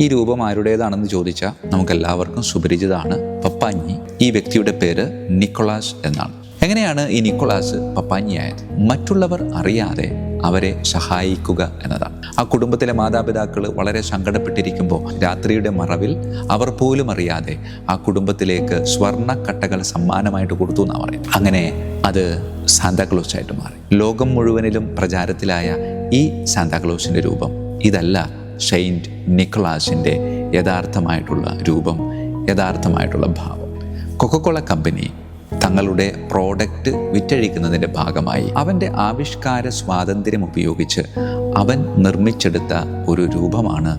ഈ രൂപം ആരുടേതാണെന്ന് ചോദിച്ചാൽ നമുക്കെല്ലാവർക്കും സുപരിചിതമാണ്, പപ്പാഞ്ഞി. ഈ വ്യക്തിയുടെ പേര് നിക്കോളാസ് എന്നാണ്. എങ്ങനെയാണ് ഈ നിക്കോളാസ് പപ്പാഞ്ഞിയായത്? മറ്റുള്ളവർ അറിയാതെ അവരെ സഹായിക്കുക എന്നതാണ്. ആ കുടുംബത്തിലെ മാതാപിതാക്കൾ വളരെ സങ്കടപ്പെട്ടിരിക്കുമ്പോൾ രാത്രിയുടെ മറവിൽ അവർ പോലും അറിയാതെ ആ കുടുംബത്തിലേക്ക് സ്വർണ്ണക്കട്ടകൾ സമ്മാനമായിട്ട് കൊടുത്തു എന്നാണ് പറയുന്നത്. അങ്ങനെ അത് സാന്താക്ലോസ് ആയിട്ട് മാറി. ലോകം മുഴുവനിലും പ്രചാരത്തിലായ ഈ സാന്താക്ലോസിൻ്റെ രൂപം ഇതല്ല സെയിൻറ്റ് നിക്കോളാസിൻ്റെ യഥാർത്ഥമായിട്ടുള്ള രൂപം, യഥാർത്ഥമായിട്ടുള്ള ഭാവം. കൊക്കക്കോള കമ്പനി തങ്ങളുടെ പ്രോഡക്റ്റ് വിറ്റഴിക്കുന്നതിൻ്റെ ഭാഗമായി അവൻ്റെ ആവിഷ്കാര സ്വാതന്ത്ര്യം ഉപയോഗിച്ച് അവൻ നിർമ്മിച്ചെടുത്ത ഒരു രൂപമാണ്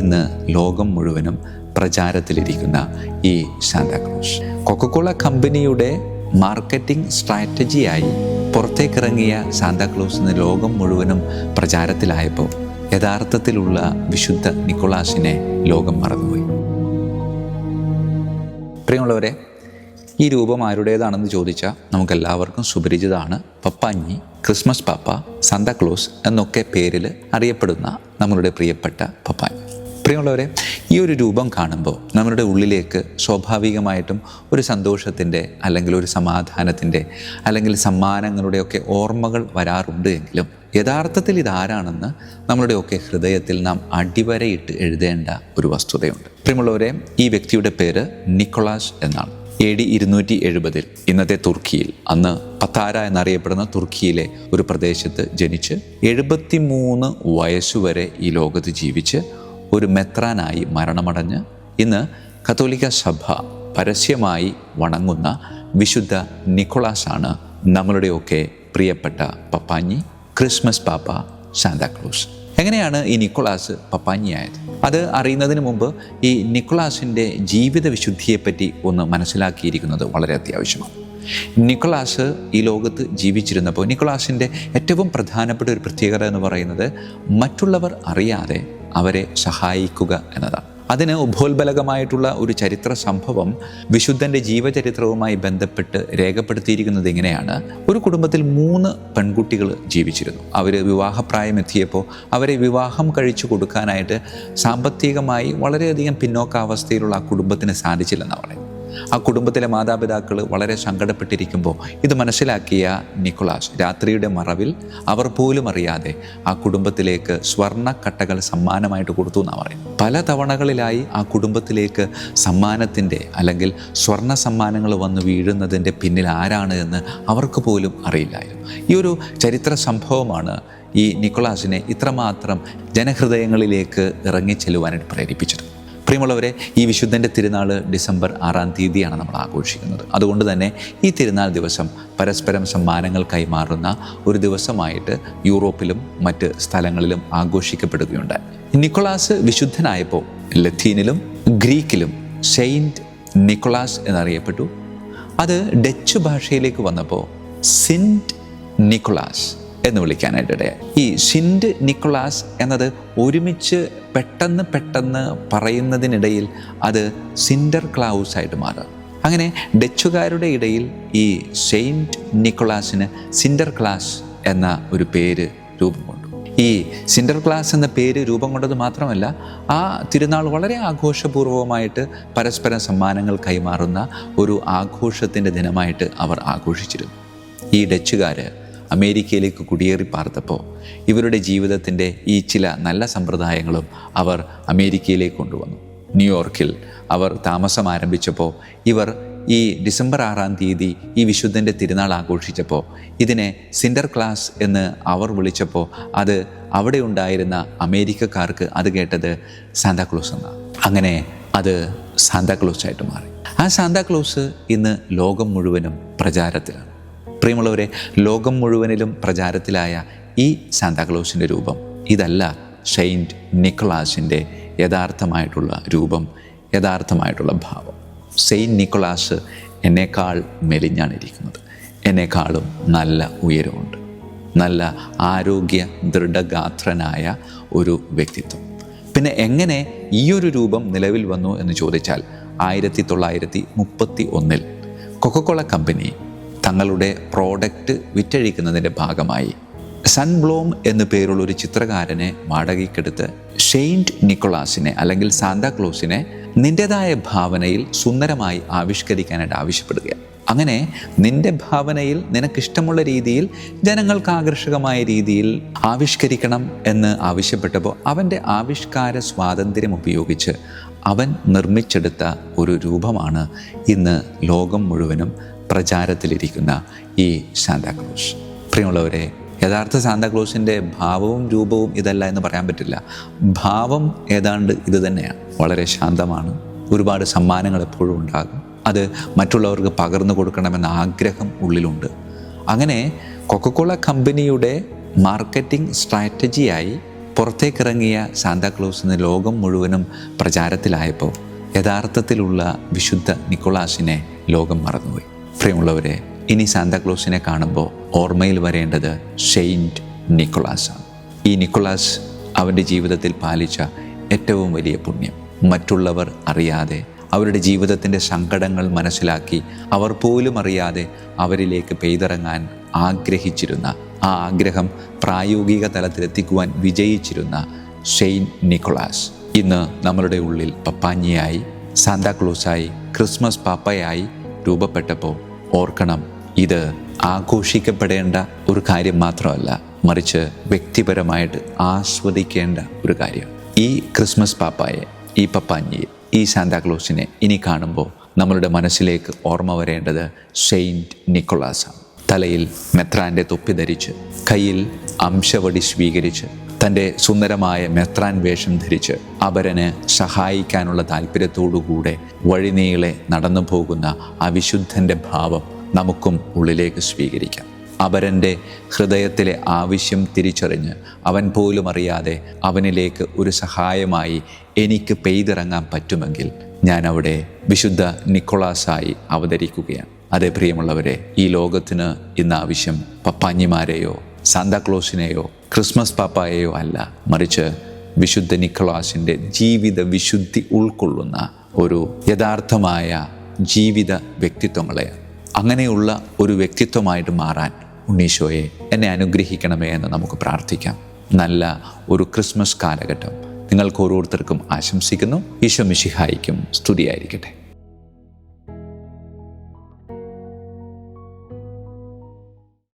ഇന്ന് ലോകം മുഴുവനും പ്രചാരത്തിലിരിക്കുന്ന ഈ സാന്താക്ലോസ്. കൊക്കക്കോള കമ്പനിയുടെ മാർക്കറ്റിംഗ് സ്ട്രാറ്റജിയായി പുറത്തേക്കിറങ്ങിയ സാന്താക്ലോസ് ഇന്ന് ലോകം മുഴുവനും പ്രചാരത്തിലായപ്പോൾ യഥാർത്ഥത്തിലുള്ള വിശുദ്ധ നിക്കോളാസിനെ ലോകം മറന്നുപോയി. പ്രിയമുള്ളവരെ, ഈ രൂപം ആരുടേതാണെന്ന് ചോദിച്ചാൽ നമുക്കെല്ലാവർക്കും സുപരിചിതമാണ്. പപ്പാഞ്ഞി, ക്രിസ്മസ് പാപ്പ, സാന്താക്ലോസ് എന്നൊക്കെ പേരിൽ അറിയപ്പെടുന്ന നമ്മളുടെ പ്രിയപ്പെട്ട പപ്പാഞ്ഞി. പ്രിയമുള്ളവരെ, ഈ ഒരു രൂപം കാണുമ്പോൾ നമ്മളുടെ ഉള്ളിലേക്ക് സ്വാഭാവികമായിട്ടും ഒരു സന്തോഷത്തിൻ്റെ അല്ലെങ്കിൽ ഒരു സമാധാനത്തിൻ്റെ അല്ലെങ്കിൽ സമ്മാനങ്ങളുടെയൊക്കെ ഓർമ്മകൾ വരാറുണ്ട് എങ്കിലും യഥാർത്ഥത്തിൽ ഇതാരാണെന്ന് നമ്മളുടെയൊക്കെ ഹൃദയത്തിൽ നാം അടിവരയിട്ട് എഴുതേണ്ട ഒരു വസ്തുതയുണ്ട്. പ്രിയമുള്ളവരെ, ഈ വ്യക്തിയുടെ പേര് നിക്കോളാസ് എന്നാണ്. AD 270 ഇന്നത്തെ തുർക്കിയിൽ, അന്ന് പത്താര എന്നറിയപ്പെടുന്ന തുർക്കിയിലെ ഒരു പ്രദേശത്ത് ജനിച്ച് 73 വയസ്സുവരെ ഈ ലോകത്ത് ജീവിച്ച് ഒരു മെത്രാനായി മരണമടഞ്ഞ് ഇന്ന് കത്തോലിക്ക സഭ പരസ്യമായി വണങ്ങുന്ന വിശുദ്ധ നിക്കോളാസാണ് നമ്മളുടെയൊക്കെ പ്രിയപ്പെട്ട പപ്പാഞ്ഞി, ക്രിസ്മസ് പാപ്പ, സാന്താക്ലോസ്. എങ്ങനെയാണ് ഈ നിക്കോളാസ് പപ്പാഞ്ഞിയായത്? അത് അറിയുന്നതിന് മുമ്പ് ഈ നിക്കോളാസിൻ്റെ ജീവിത വിശുദ്ധിയെപ്പറ്റി ഒന്ന് മനസ്സിലാക്കിയിരിക്കുന്നത് വളരെ അത്യാവശ്യമാണ്. നിക്കോളാസ് ഈ ലോകത്ത് ജീവിച്ചിരുന്നപ്പോൾ നിക്കോളാസിൻ്റെ ഏറ്റവും പ്രധാനപ്പെട്ട ഒരു പ്രത്യേകത എന്ന് പറയുന്നത് മറ്റുള്ളവർ അറിയാതെ അവരെ സഹായിക്കുക എന്നതാണ്. അതിന് ഉപോത്ബലകമായിട്ടുള്ള ഒരു ചരിത്ര സംഭവം വിശുദ്ധൻ്റെ ജീവചരിത്രവുമായി ബന്ധപ്പെട്ട് രേഖപ്പെടുത്തിയിരിക്കുന്നത് ഇങ്ങനെയാണ്. ഒരു കുടുംബത്തിൽ 3 പെൺകുട്ടികൾ ജീവിച്ചിരുന്നു. അവർ വിവാഹപ്രായം എത്തിയപ്പോൾ അവരെ വിവാഹം കഴിച്ചു കൊടുക്കാനായിട്ട് സാമ്പത്തികമായി വളരെയധികം പിന്നോക്കാവസ്ഥയിലുള്ള ആ കുടുംബത്തിന് സാധിച്ചില്ലെന്നാണ് പറയുന്നത്. ആ കുടുംബത്തിലെ മാതാപിതാക്കൾ വളരെ സങ്കടപ്പെട്ടിരിക്കുമ്പോൾ ഇത് മനസ്സിലാക്കിയ നിക്കോളാസ് രാത്രിയുടെ മറവിൽ അവർ പോലും അറിയാതെ ആ കുടുംബത്തിലേക്ക് സ്വർണ്ണക്കട്ടകൾ സമ്മാനമായിട്ട് കൊടുത്തു എന്നാണ് പറയുന്നത്. പല തവണകളിലായി ആ കുടുംബത്തിലേക്ക് സമ്മാനത്തിൻ്റെ അല്ലെങ്കിൽ സ്വർണ്ണ സമ്മാനങ്ങൾ വന്ന് വീഴുന്നതിൻ്റെ പിന്നിൽ ആരാണ് എന്ന് അവർക്ക് പോലും അറിയില്ലായിരുന്നു. ഈ ഒരു ചരിത്ര സംഭവമാണ് ഈ നിക്കോളാസിനെ ഇത്രമാത്രം ജനഹൃദയങ്ങളിലേക്ക് ഇറങ്ങിച്ചെല്ലുവാനായിട്ട് പ്രേരിപ്പിച്ചത്. പ്രിയമുള്ളവരെ, ഈ വിശുദ്ധൻ്റെ തിരുനാൾ ഡിസംബർ 6-ാം തീയതിയാണ് നമ്മൾ ആഘോഷിക്കുന്നത്. അതുകൊണ്ട് തന്നെ ഈ തിരുനാൾ ദിവസം പരസ്പരം സമ്മാനങ്ങൾ കൈമാറുന്ന ഒരു ദിവസമായിട്ട് യൂറോപ്പിലും മറ്റ് സ്ഥലങ്ങളിലും ആഘോഷിക്കപ്പെടുകയുണ്ടായി. നിക്കോളാസ് വിശുദ്ധനായപ്പോൾ ലത്തീനിലും ഗ്രീക്കിലും സെയിൻറ്റ് നിക്കോളാസ് എന്നറിയപ്പെട്ടു. അത് ഡച്ച് ഭാഷയിലേക്ക് വന്നപ്പോൾ സിൻറ്റ് നിക്കോളാസ് എന്ന് വിളിക്കാനായിട്ടിടയായി. ഈ സിൻറ്റ് നിക്കോളാസ് എന്നത് ഒരുമിച്ച് പെട്ടെന്ന് പറയുന്നതിനിടയിൽ അത് സിൻഡർ ക്ലൗസ് ആയിട്ട് മാറുക. അങ്ങനെ ഡച്ചുകാരുടെ ഇടയിൽ ഈ സെയിൻറ്റ് നിക്കോളാസിന് സിൻഡർ ക്ലാസ് എന്ന ഒരു പേര് രൂപം കൊണ്ടു. ഈ സിൻഡർ ക്ലാസ് എന്ന പേര് രൂപം കൊണ്ടത് മാത്രമല്ല, ആ തിരുനാൾ വളരെ ആഘോഷപൂർവമായിട്ട് പരസ്പരം സമ്മാനങ്ങൾ കൈമാറുന്ന ഒരു ആഘോഷത്തിൻ്റെ ദിനമായിട്ട് അവർ ആഘോഷിച്ചിരുന്നു. ഈ ഡച്ചുകാർ അമേരിക്കയിലേക്ക് കുടിയേറി പാർത്തപ്പോൾ ഇവരുടെ ജീവിതത്തിൻ്റെ ഈ ചില നല്ല സമ്പ്രദായങ്ങളും അവർ അമേരിക്കയിലേക്ക് കൊണ്ടുവന്നു. ന്യൂയോർക്കിൽ അവർ താമസം ആരംഭിച്ചപ്പോൾ ഇവർ ഈ ഡിസംബർ 6-ാം തീയതി ഈ വിശുദ്ധൻ്റെ തിരുനാൾ ആഘോഷിച്ചപ്പോൾ ഇതിനെ സിൻഡർ ക്ലാസ് എന്ന് അവർ വിളിച്ചപ്പോൾ അത് അവിടെ ഉണ്ടായിരുന്ന അമേരിക്കക്കാർക്ക് അത് കേട്ടത് സാന്താക്ലോസ് എന്നാണ്. അങ്ങനെ അത് സാന്താക്ലോസ് ആയിട്ട് മാറി. ആ സാന്താക്ലോസ് ഇന്ന് ലോകം മുഴുവനും പ്രചാരത്തിലാണ്. പ്രിയമുള്ളവരെ, ലോകം മുഴുവനിലും പ്രചാരത്തിലായ ഈ സാന്താക്ലോസിൻ്റെ രൂപം ഇതല്ല സെയിൻറ്റ് നിക്കോളാസിൻ്റെ യഥാർത്ഥമായിട്ടുള്ള രൂപം, യഥാർത്ഥമായിട്ടുള്ള ഭാവം. സെയിൻറ്റ് നിക്കോളാസ് എന്നേക്കാൾ മെലിഞ്ഞാണ് ഇരിക്കുന്നത്. എന്നേക്കാളും നല്ല ഉയരമുണ്ട്. നല്ല ആരോഗ്യ ദൃഢഗാത്രനായ ഒരു വ്യക്തിത്വം. പിന്നെ എങ്ങനെ ഈ ഒരു രൂപം നിലവിൽ വന്നു എന്ന് ചോദിച്ചാൽ 1931 കൊക്കക്കോള കമ്പനി തങ്ങളുടെ പ്രോഡക്റ്റ് വിറ്റഴിക്കുന്നതിൻ്റെ ഭാഗമായി സൺബ്ലോം എന്നു പേരുള്ളൊരു ചിത്രകാരനെ വാടകയ്ക്കെടുത്ത് സെയിൻറ്റ് നിക്കോളാസിനെ അല്ലെങ്കിൽ സാന്താക്ലോസിനെ നിൻ്റെതായ ഭാവനയിൽ സുന്ദരമായി ആവിഷ്കരിക്കാനായിട്ട് ആവശ്യപ്പെടുകയാണ്. അങ്ങനെ നിൻ്റെ ഭാവനയിൽ നിനക്കിഷ്ടമുള്ള രീതിയിൽ, ജനങ്ങൾക്ക് ആകർഷകമായ രീതിയിൽ ആവിഷ്കരിക്കണം എന്ന് ആവശ്യപ്പെട്ടപ്പോൾ അവൻ്റെ ആവിഷ്കാര സ്വാതന്ത്ര്യം ഉപയോഗിച്ച് അവൻ നിർമ്മിച്ചെടുത്ത ഒരു രൂപമാണ് ഇന്ന് ലോകം മുഴുവനും പ്രചാരത്തിലിരിക്കുന്ന ഈ സാന്താക്ലോസ്. പ്രിയമുള്ളവരെ, യഥാർത്ഥ സാന്താക്ലോസിൻ്റെ ഭാവവും രൂപവും ഇതല്ല എന്ന് പറയാൻ പറ്റില്ല. ഭാവം ഏതാണ്ട് ഇത് തന്നെയാണ്. വളരെ ശാന്തമാണ്, ഒരുപാട് സമ്മാനങ്ങൾ എപ്പോഴും ഉണ്ടാകും, അത് മറ്റുള്ളവർക്ക് പകർന്നു കൊടുക്കണമെന്ന ആഗ്രഹം ഉള്ളിലുണ്ട്. അങ്ങനെ കൊക്കക്കോള കമ്പനിയുടെ മാർക്കറ്റിംഗ് സ്ട്രാറ്റജിയായി പുറത്തേക്കിറങ്ങിയ സാന്താക്ലോസിന് ലോകം മുഴുവനും പ്രചാരത്തിലായപ്പോൾ യഥാർത്ഥത്തിലുള്ള വിശുദ്ധ നിക്കോളാസിനെ ലോകം മറന്നുപോയി. പ്രിയമുള്ളവരെ, ഇനി സാന്താക്ലോസിനെ കാണുമ്പോൾ ഓർമ്മയിൽ വരേണ്ടത് സെയിൻറ്റ് നിക്കോളാസാണ്. ഈ നിക്കോളാസ് അവൻ്റെ ജീവിതത്തിൽ പാലിച്ച ഏറ്റവും വലിയ പുണ്യം, മറ്റുള്ളവർ അറിയാതെ അവരുടെ ജീവിതത്തിൻ്റെ സങ്കടങ്ങൾ മനസ്സിലാക്കി അവർ പോലും അറിയാതെ അവരിലേക്ക് പെയ്തിറങ്ങാൻ ആഗ്രഹിച്ചിരുന്ന, ആ ആഗ്രഹം പ്രായോഗിക തലത്തിലെത്തിക്കുവാൻ വിജയിച്ചിരുന്ന സെയിൻറ്റ് നിക്കോളാസ് ഇന്ന് നമ്മളുടെ ഉള്ളിൽ പപ്പാഞ്ഞിയായി, സാന്താക്ലോസായി, ക്രിസ്മസ് പാപ്പയായി രൂപപ്പെട്ടപ്പോൾ ഓർക്കണം, ഇത് ആഘോഷിക്കപ്പെടേണ്ട ഒരു കാര്യം മാത്രമല്ല, മറിച്ച് വ്യക്തിപരമായിട്ട് ആസ്വദിക്കേണ്ട ഒരു കാര്യം. ഈ ക്രിസ്മസ് പാപ്പായെ, ഈ പപ്പാഞ്ഞിയെ, ഈ സാന്താക്ലോസിനെ ഇനി കാണുമ്പോൾ നമ്മളുടെ മനസ്സിലേക്ക് ഓർമ്മ വരേണ്ടത് സെയിൻറ്റ് നിക്കോളാസാണ്. തലയിൽ മെത്രാൻ്റെ തൊപ്പി ധരിച്ച്, കയ്യിൽ അംശവടി സ്വീകരിച്ച്, തൻ്റെ സുന്ദരമായ മെത്രാൻ വേഷം ധരിച്ച് അപരന് സഹായിക്കാനുള്ള താല്പര്യത്തോടുകൂടെ വഴിനീളെ നടന്നു പോകുന്ന ആ വിശുദ്ധൻ്റെ ഭാവം നമുക്കും ഉള്ളിലേക്ക് സ്വീകരിക്കാം. അപരൻ്റെ ഹൃദയത്തിലെ ആവശ്യം തിരിച്ചറിഞ്ഞ് അവൻ പോലും അറിയാതെ അവനിലേക്ക് ഒരു സഹായമായി എനിക്ക് പെയ്തിറങ്ങാൻ പറ്റുമെങ്കിൽ ഞാൻ അവിടെ വിശുദ്ധ നിക്കോളാസായി അവതരിക്കുകയാണ്. അതേ പ്രിയമുള്ളവരെ, ഈ ലോകത്തിന് ഇന്ന് ആവശ്യം പപ്പാഞ്ഞിമാരെയോ സാന്താക്ലോസിനെയോ ക്രിസ്മസ് പാപ്പായെയോ അല്ല, മറിച്ച് വിശുദ്ധ നിക്കോളാസിൻ്റെ ജീവിത വിശുദ്ധി ഉൾക്കൊള്ളുന്ന ഒരു യഥാർത്ഥമായ ജീവിത വ്യക്തിത്വങ്ങളെയാണ്. അങ്ങനെയുള്ള ഒരു വ്യക്തിത്വമായിട്ട് മാറാൻ ഉണ്ണീശോയെ എന്നെ അനുഗ്രഹിക്കണമേ എന്ന് നമുക്ക് പ്രാർത്ഥിക്കാം. നല്ല ഒരു ക്രിസ്മസ് കാലഘട്ടം നിങ്ങൾക്ക് ഓരോരുത്തർക്കും ആശംസിക്കുന്നു. ഈശോ മിശിഹായിക്കും സ്തുതിയായിരിക്കട്ടെ.